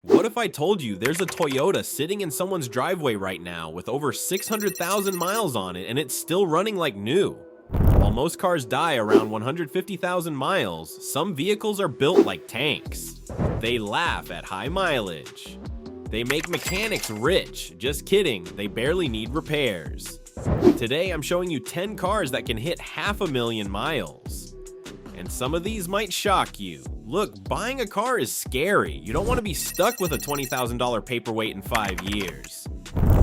What if I told you there's a Toyota sitting in someone's driveway right now with over 600,000 miles on it and it's still running like new? While most cars die around 150,000 miles, some vehicles are built like tanks. They laugh at high mileage. They make mechanics rich. Just kidding, they barely need repairs. Today I'm showing you 10 cars that can hit 500,000 miles. And some of these might shock you. Look, buying a car is scary. You don't want to be stuck with a $20,000 paperweight in 5 years.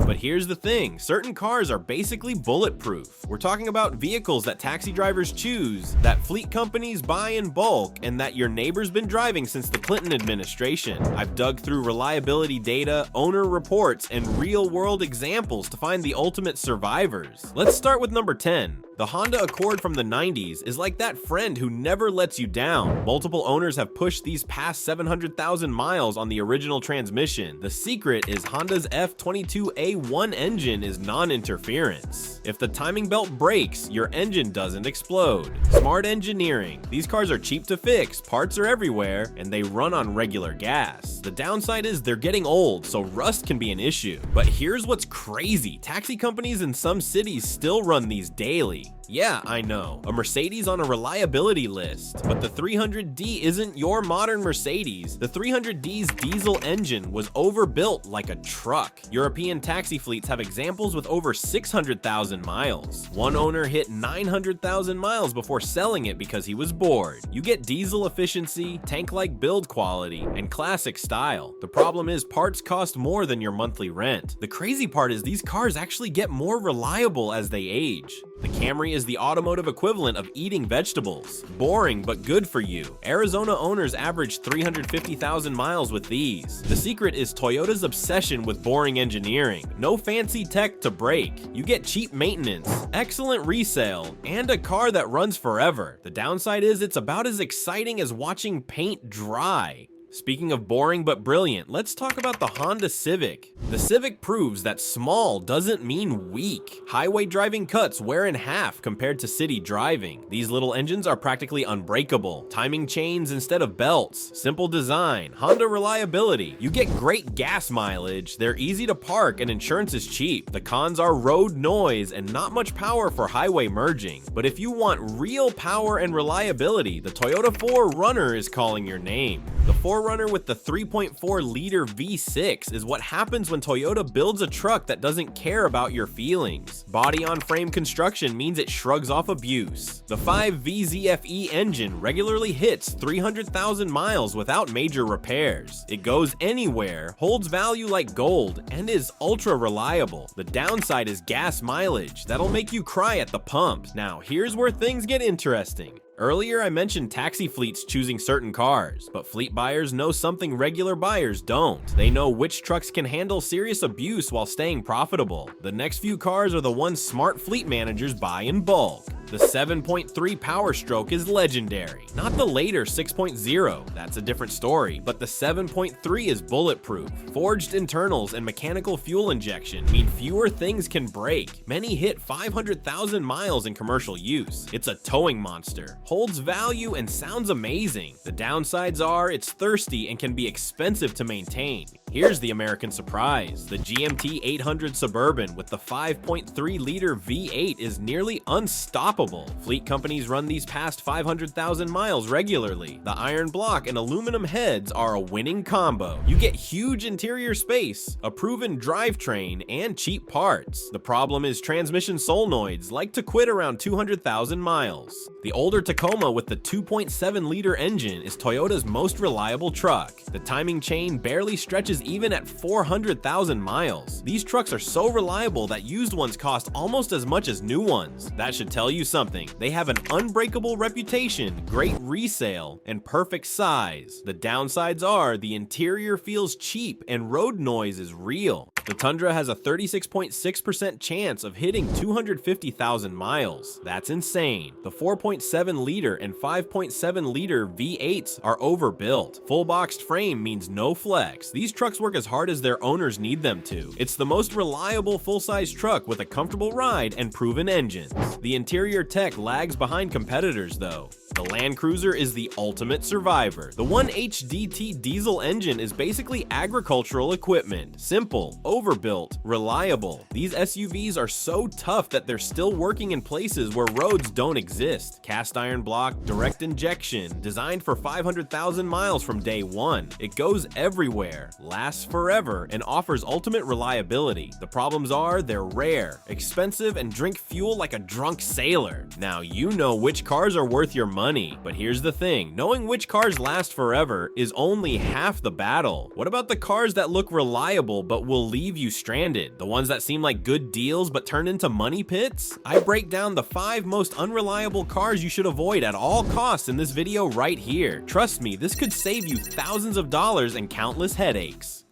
But here's the thing, certain cars are basically bulletproof. We're talking about vehicles that taxi drivers choose, that fleet companies buy in bulk, and that your neighbor's been driving since the Clinton administration. I've dug through reliability data, owner reports, and real-world examples to find the ultimate survivors. Let's start with number 10. The Honda Accord from the 90s is like that friend who never lets you down. Multiple owners have pushed these past 700,000 miles on the original transmission. The secret is Honda's F22A1 engine is non-interference. If the timing belt breaks, your engine doesn't explode. Smart engineering. These cars are cheap to fix, parts are everywhere, and they run on regular gas. The downside is they're getting old, so rust can be an issue. But here's what's crazy. Taxi companies in some cities still run these daily. Yeah, I know, a Mercedes on a reliability list, but the 300D isn't your modern Mercedes. The 300D's diesel engine was overbuilt like a truck. European taxi fleets have examples with over 600,000 miles. One owner hit 900,000 miles before selling it because he was bored. You get diesel efficiency, tank-like build quality, and classic style. The problem is parts cost more than your monthly rent. The crazy part is these cars actually get more reliable as they age. The Camry is the automotive equivalent of eating vegetables. Boring, but good for you. Arizona owners average 350,000 miles with these. The secret is Toyota's obsession with boring engineering. No fancy tech to break. You get cheap maintenance, excellent resale, and a car that runs forever. The downside is it's about as exciting as watching paint dry. Speaking of boring but brilliant, let's talk about the Honda Civic. The Civic proves that small doesn't mean weak. Highway driving cuts wear in half compared to city driving. These little engines are practically unbreakable. Timing chains instead of belts. Simple design. Honda reliability. You get great gas mileage, they're easy to park, and insurance is cheap. The cons are road noise and not much power for highway merging. But if you want real power and reliability, the Toyota 4Runner is calling your name. The 4Runner with the 3.4-liter V6 is what happens when Toyota builds a truck that doesn't care about your feelings. Body-on-frame construction means it shrugs off abuse. The 5VZFE engine regularly hits 300,000 miles without major repairs. It goes anywhere, holds value like gold, and is ultra reliable. The downside is gas mileage. That'll make you cry at the pump. Now, here's where things get interesting. Earlier I mentioned taxi fleets choosing certain cars, but fleet buyers know something regular buyers don't. They know which trucks can handle serious abuse while staying profitable. The next few cars are the ones smart fleet managers buy in bulk. The 7.3 Power Stroke is legendary. Not the later 6.0, that's a different story, but the 7.3 is bulletproof. Forged internals and mechanical fuel injection mean fewer things can break. Many hit 500,000 miles in commercial use. It's a towing monster. Holds value and sounds amazing. The downsides are it's thirsty and can be expensive to maintain. Here's the American surprise. The GMT 800 Suburban with the 5.3-liter V8 is nearly unstoppable. Fleet companies run these past 500,000 miles regularly. The iron block and aluminum heads are a winning combo. You get huge interior space, a proven drivetrain, and cheap parts. The problem is transmission solenoids like to quit around 200,000 miles. The older Tacoma with the 2.7-liter engine is Toyota's most reliable truck. The timing chain barely stretches even at 400,000 miles. These trucks are so reliable that used ones cost almost as much as new ones. That should tell you something. They have an unbreakable reputation, great resale, and perfect size. The downsides are the interior feels cheap and road noise is real. The Tundra has a 36.6% chance of hitting 250,000 miles. That's insane. The 4.7-liter and 5.7-liter V8s are overbuilt. Full-boxed frame means no flex. These trucks work as hard as their owners need them to. It's the most reliable full-size truck with a comfortable ride and proven engines. The interior tech lags behind competitors though. The Land Cruiser is the ultimate survivor. The 1HDT diesel engine is basically agricultural equipment. Simple, overbuilt, reliable. These SUVs are so tough that they're still working in places where roads don't exist. Cast iron block, direct injection, designed for 500,000 miles from day one. It goes everywhere, lasts forever, and offers ultimate reliability. The problems are they're rare, expensive, and drink fuel like a drunk sailor. Now you know which cars are worth your money, but here's the thing, knowing which cars last forever is only half the battle. What about the cars that look reliable but will leave you stranded? The ones that seem like good deals but turn into money pits? I break down the 5 most unreliable cars you should avoid at all costs in this video right here. Trust me, this could save you thousands of dollars and countless headaches.